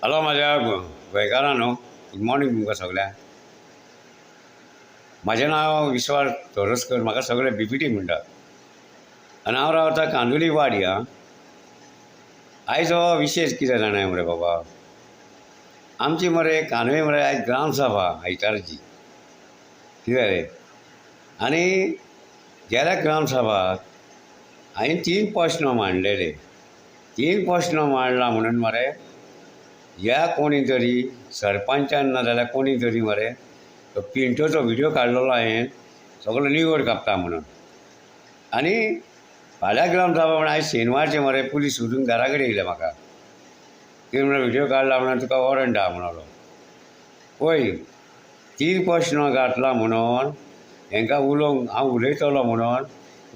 Hello माझ्या गोंयकारांनो, good morning तुमकां सगळ्यांक. म्हजें नांव विश्वास तोरसकर, म्हाका सगळे बीपीटी म्हणटात आनी हांव रावतां कांदुली वाड ह्या. आयज हो विशेश कितें जाणाय मरे बाबा, आमची मरे कांदोळे मरे आयज ग्रामसभा आयतारची कितें रे. आनी गेल्या ग्रामसभाक हांवें 3 प्रस्न मांडलेले. 3 प्रस्न मांडला म्हणून मरे ह्या कोणी तरी सरपंचान नाजाल्यार कोणी तरी मरे तो पिंटोचो व्हिडिओ काडलेलो हांवें सगळो निवड कापता म्हणून. आनी फाल्यां ग्रामसभा म्हणून आयज शेनवारचे मरे पुलीस सोदून घरा कडेन येयले म्हाका. कितें म्हणून व्हिडिओ काडला म्हणून तुका वॉरंट आहा म्हणलो. पळय 3 प्रस्न घातला म्हणून हांकां उलोवंक हांव उलयतलो म्हणून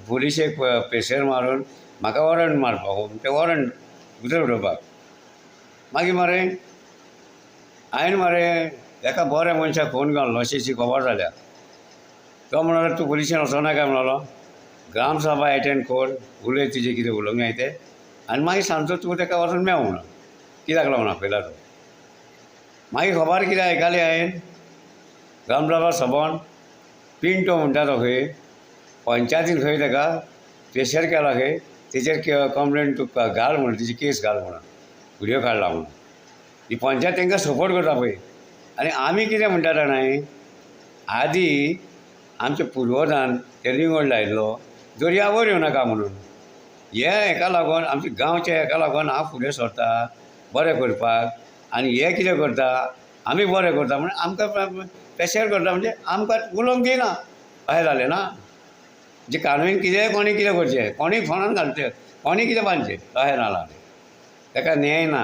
पुलिशेक प्रेशर मारून म्हाका वॉरंट मारपाक तें वॉरंट भितर उडोवपाक. मागीर मरे हांवें मरे एका बऱ्या मनशाक फोन घालो अशी खबर जाल्या. तो म्हणलो तूं पुलिशेन वचोनाका म्हणलो, ग्रामसभा एटेंड कर, उलय तुजें कितें उलोवंक जाय तें आनी मागीर सांजचो तूं ताका वचून मेळ म्हणून. कित्याक लागून आपयला तो. मागीर खबर कितें आयकली हांवें, ग्रामसभा सोंपोवन पिंटो म्हणटा तो खंय पंचायतीन खंय ताका प्रेशर केला खंय तेचेर कंप्लेंट तुका घाल म्हणून, तेजी केस घाल म्हणून, व्हिडिओ काडला म्हणून. ही पंचायत तांकां सपोर्ट करता पळय. आनी आमी कितें म्हणटा जाणाय, आदी आमच्या पुर्वजान ते लिंगोड लायिल्लो दर्यावर येवं नाका म्हणून. हेका लागून आमच्या गांवच्या हेका लागून हांव फुडें सरता बरें करपाक. आनी हे कितें करता आमी बरें करता म्हणून आमकां प्रेशर करता, म्हणजे आमकां उलोवंक दिना अशें जालें ना. म्हणजे कानून कितें कोणी कितें करचें, कोणी फोंडान घालचें, कोणी कितें बांदचें अशें जालां. ताका न्याय ना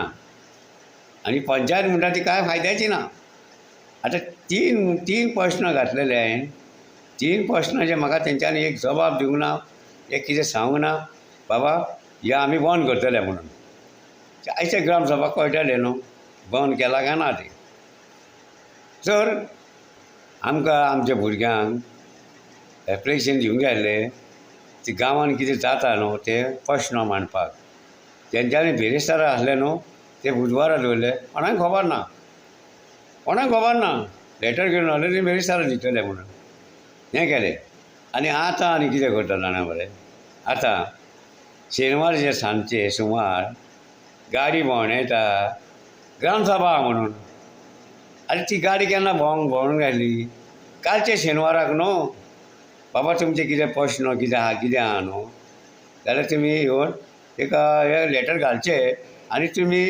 आनी पंचायत म्हणटा ती कांय फायद्याची ना. आतां तीन प्रस्न घातलेले हांवें. 3 प्रस्नाचे म्हाका तेंच्यांनी एक जबाब दिवंक ना, एक कितें सांगूंक ना बाबा हे आमी बंद करतले म्हणून. आयचे ग्रामसभाक कळटलें न्हू बंद केला काय ना तें. तर आमकां आमच्या भुरग्यांक एप्लिकेशन दिवंक आयले ती गांवांत कितें जाता न्हू ते प्रस्न मांडपाक. तेंच्यांनी बेरेस्तार आसले न्हू ते बुधवारा दवरले, कोणाक खबर ना, कोणाक खबर ना. लेटर घेवन आसले ती बेरेस्तार दितले म्हणून हें केलें. आनी आतां आनी कितें करता जाणा मरे, आतां शेनवारचे सांजचे सुमार गाडी भोंवडायता ग्रामसभा आहा म्हणून. आनी ती गाडी केन्ना भोंवूंक गायली कालचे शेनवाराक न्हू. बाबा तुमचें कितें प्रस्न कितें आहा न्हू जाल्यार तुमी येवन एका हे लेटर घालचें आनी तुमी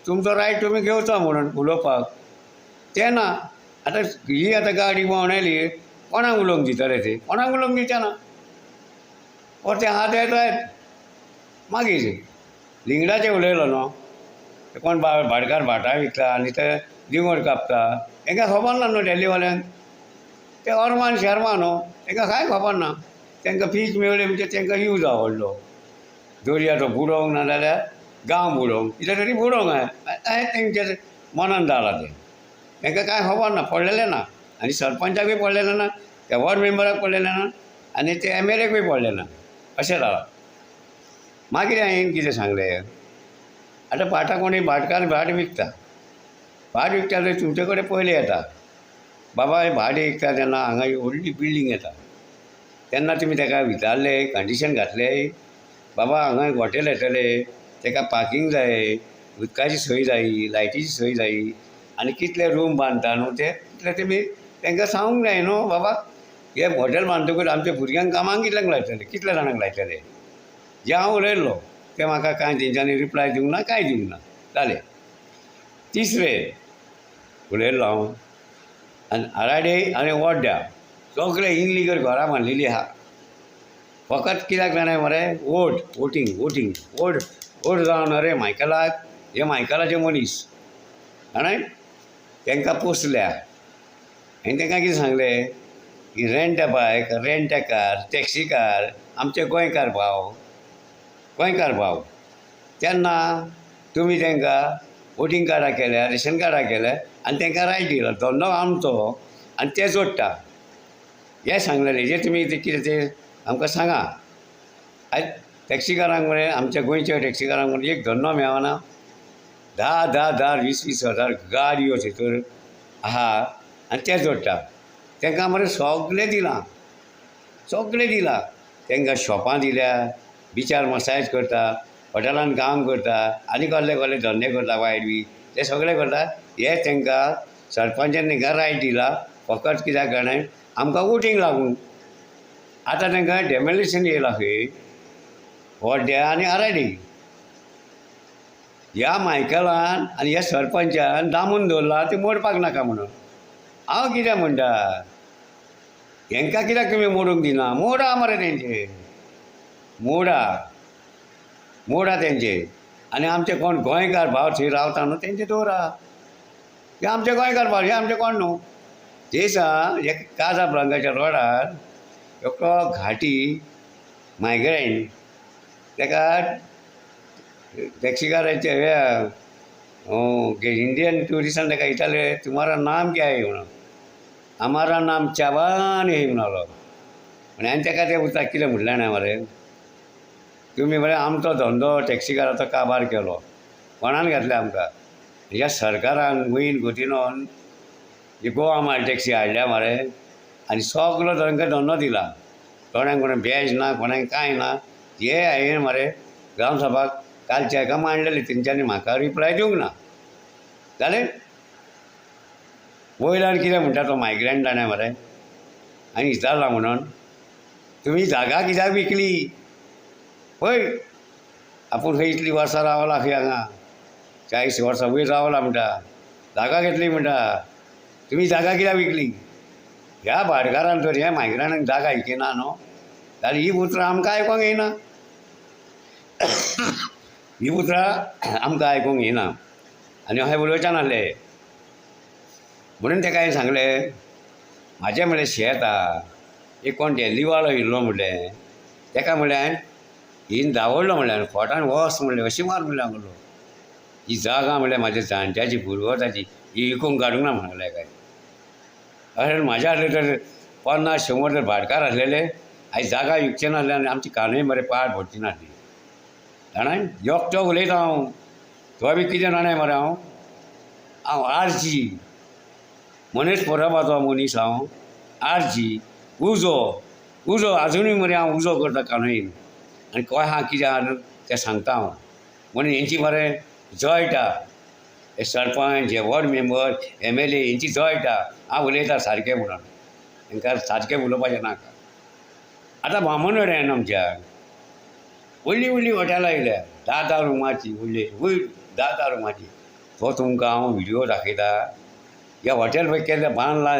तुमचो रायट तुमी घेवचो म्हणून उलोवपाक. तें ना. आतां ही आतां गाडी भोंवडायली कोणाक उलोवंक दितले ते, कोणाक उलोवंक दिवचे ना. ते हात येतात. मागीर लिंगडाचें उलयलो न्हू ते कोण भाटकार भाटां विकता आनी ते लिंगोड कापता तांकां खबर ना न्हू डेल्लीवाल्यांक. ते अरमान शर्मा न्हू तांकां कांय खबर ना. तांकां फीज मेळ्ळी म्हणजे तांकां यूज आवडलो दर्याचो बुडोवंक ना जाल्यार गांव बुडोवंक कितें तरी बुडोवंक हें तेंचे मनान जालां तें. तांकां कांय खबर ना, पडलेलें ना. आनी सरपंचाकूय पडलेलें ना, त्या वॉर्ड मेंबराक पडलेलें ना आनी ते MLAकूय पडलें ना. अशें जालां. मागीर हांवें कितें सांगलें, आतां भाटां कोणी भाटकार भाट विकता जाल्यार तुमचे कडेन पयलीं येता बाबा हें भाट विकता तेन्ना हांगा व्हडली बिल्डींग येता तेन्ना तुमी ताका विचारलें, कंडिशन घातलें बाबा हांगा एक हॉटेल येतलें, ताका पार्किंग जाय, उदकाची सोय जायी, लायटीची सोय जायी आनी कितले रूम बांदता न्हू ते तितले तुमी तांकां सांगूंक जाय न्हू. बाबा हे हॉटेल बांदतकूच आमच्या भुरग्यांक कामाक कितल्यांक लायतले, कितल्या जाणांक लायतले. जे हांव उलयल्लो ते म्हाका कांय तेंच्यांनी रिप्लाय दिवंक ना, कांय दिवंक ना. जालें. तिसरें उलयल्लो हांव आनी आराडे आनी वड्ड्या सगळे इल्लीगल घरां बांदलेलीं आहा. फकत कित्याक जाणाय मरे वोट जावन रे मायकलाक, हे मायकलाचे मनीस जाणाय तांकां पोसल्या. हांवें तांकां कितें सांगलें की rent a bike, rent a car, taxi car आमचे गोंयकार भाव तेन्ना तुमी तांकां वोटींग कार्डां केल्या, रेशन कार्डां केल्या आनी तांकां रायट दिला, धंदो आमचो आनी ते जोडटा हें सांगलेलें. जे तुमी कितें तें आमकां सांगा. आयज टॅक्सीकारांक म्हळ्यार आमच्या गोंयच्या टॅक्सीकारांक म्हळ्यार एक धंदो मेळना, धा 20,000 गाडयो थंयसर आहा आनी ते जोडटा तांकां मरे सगळें दिलां तांकां शॉपां दिल्या बिचार मसाज करता हॉटेलान काम करता आनी कसले धंदे करता वायट बी ते सगळें करता हे तांकां सरपंचान तांकां रायट दिला फकत कित्याक जाणाय आमकां वोटींग लागून आतां तांकां डेमोलिशन येयला खंय व्हड्ड्या आनी आराडी ह्या मायकलान आनी ह्या सरपंचान दामून दवरला ते मोडपाक नाका म्हणून हांव कितें म्हणटा हांकां कित्याक तुमी मोडूंक दिना मोडा मरे तेंचे मोडा तेंचे आनी आमचे कोण गोंयकार भाव थंय रावता न्हू तेंचे दवरा हे आमचे गोंयकार भाव हे आमचे कोण न्हू दिसा हे काजाब्लांकाच्या रोडार एकटो घाटी मायग्रेंट ताका टॅक्सीकाराचे इंडियन ट्युरिस्टान ताका विचारले तुम्हारा नाम क्या है म्हणून हमारा नाम चावान हे म्हणलो आनी हांवें ताका ते उतर कितें म्हटलें ना मरे तुमी मरे आमचो धंदो टॅक्सीकाराचो काबार केलो कोणान घातले आमकां ह्या सरकारान वयन गोटिनोन ही गोवा माल टॅक्सी हाडल्या मरे आनी सगलो तांकां धंदो दिला कोणाक कोणाक बॅज ना कोणाक कांय ना हे हांवें मरे ग्रामसभाक कालचे हाका मांडलेली तेंच्यांनी म्हाका रिप्लाय दिवंक ना जालें वयल्यान कितें म्हणटा तो मायग्रंट जाणा मरे आनी विचारला म्हणून तुमी जागा कित्याक विकली पळय आपूण खंय इतलीं वर्सां रावला खंय हांगा 40 वर्सां वयर रावला म्हणटा जागा घेतली म्हणटा तुमी जागा कित्याक विकली ह्या भाटकारान तर ह्या मायग्रंटांक जागा विकिना न्हू जाल्यार ही उतरां आमकां आयकोंक येना ही उतरां आमकां आयकोंक येना आनी अशें उलोवचे नासले म्हणून ताका हांवें सांगलें म्हाजें म्हणलें शेत आहा एक कोण दिवाळो येयल्लो म्हणलें ताका म्हणलें हिन दावडलो म्हणलें खोटान वस म्हणलें अशी मार म्हणलें म्हणलो ही जागा म्हणलें म्हाज्या जाणट्याची पुरवताची ही विकूंक काडूंक ना म्हणलें काय अशें म्हाज्या आसले तर 50-100 तर भाटकार आसलेले आयज जागा विकचे नासले आनी आमची कानूय मरे पाड भरची नासली जाणा एकटो उलयता हांव तो बी कितें जाणाय मरे हांव आरची मनीस परबाचो मनीस हांव आरची उजो आजुनूय मरे हांव उजो करता कानून आनी कोय हा कितें आहा तें सांगता हांव म्हणून हेंची मरे जळटा हे सरपंच हे वॉर्ड मेंबर MLA हेंची जळटा हांव उलयता सारकें म्हणून तांकां सारकें उलोवपाचें नाका आतां बामणवाड्यान आमच्या व्हडलीं हॉटेलां येयल्या 10 रुमाची व्हडली 10 रुमाची तो तुमकां हांव व्हिडियो दाखयता ह्या हॉटेल पळय केल्लें बांदलां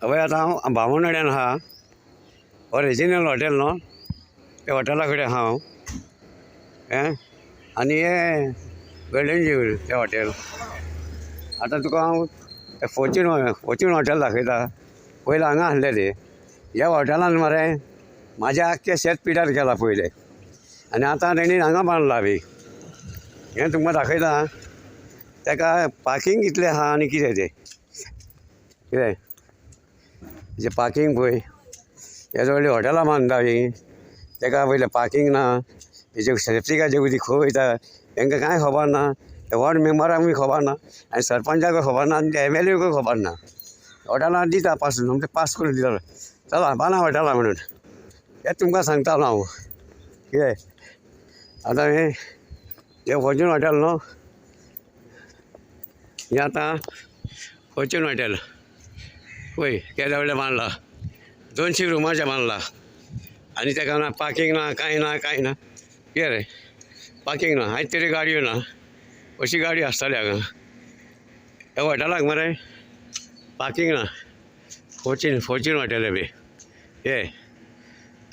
हय आतां हांव बामणवाड्यान आहा ओरिजिनल हॉटेल न्हू त्या हॉटेला कडेन हांव आनी हे गोल्डन ज्युवेल तें हॉटेल आतां तुका हांव फॉर्च्यून हॉटेल दाखयता पयलीं हांगा आसलें तें ह्या हॉटेलान मरे म्हाज्या आख्ख्या शेत पिड्यार केला पयलें आनी आतां तेणी हांगा बांदला बी हें तुमकां दाखयता ताका पार्किंग कितलें आहा आनी कितें तें हेजें पार्किंग पळय हेजे व्हडलीं हॉटेलां बांदता ही ताका पयलें पार्किंग ना हेजे सेफ्टिकाचे उदी खंय वयता तांकां कांय खबर ना वॉर्ड मेंबरांकूय खबर ना आनी सरपंचाकूय खबर ना आनी MLAकूय खबर ना हॉटेलां दिता पास म्हणजे पास करून दिता चला बांदा हॉटेलां म्हणून हें तुमकां सांगतालो हांव कितें आतां हें फॉर्च्यून हॉटेल न्हू हें आतां फॉर्च्यून हॉटेल पळय केद्या व्हडलें बांदलां 200 रुमाचें बांदलां आनी ताका ना पार्किंग ना कांय ना कितें रे पार्किंग ना आयज तरी गाडयो ना अशी गाडी आसताली हांगा ह्या हॉटेलाक मरे पार्किंग ना फॉर्च्यून हॉटेल बी हे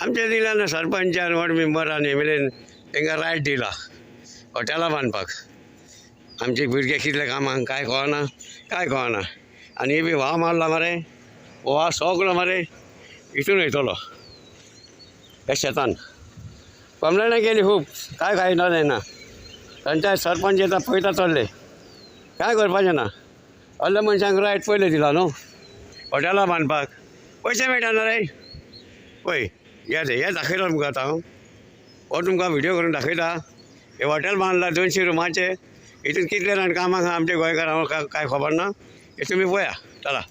आमच्या दिल्यान सरपंचान वॉर्ड मेंबरान MLAन तांकां रायट दिला हॉटेलां बांदपाक आमचे भुरगे कितले कामाक कांय कळना आनी हे बी व्हाव मारला मरे व्हाव सगळो मरे हितून वयतलो ह्या शेतान कंप्लेनां केली खूब कांय ना जायना तांच्या सरपंच येता पळयता चल्ले कांय करपाचें ना असल्या मनशांक रायट पयलें दिला न्हू हॉटेलां बांदपाक पयशे मेळटा रे पळय हे दाखयलो तुमकां आतां हांव हो तुमकां व्हिडिओ करून दाखयता. हे हॉटेल बांदलां 200 रुमाचें. हितून कितले जाण कामाक आहा आमचे गोंयकार हांव काय खबर ना. हे तुमी पळया. चला.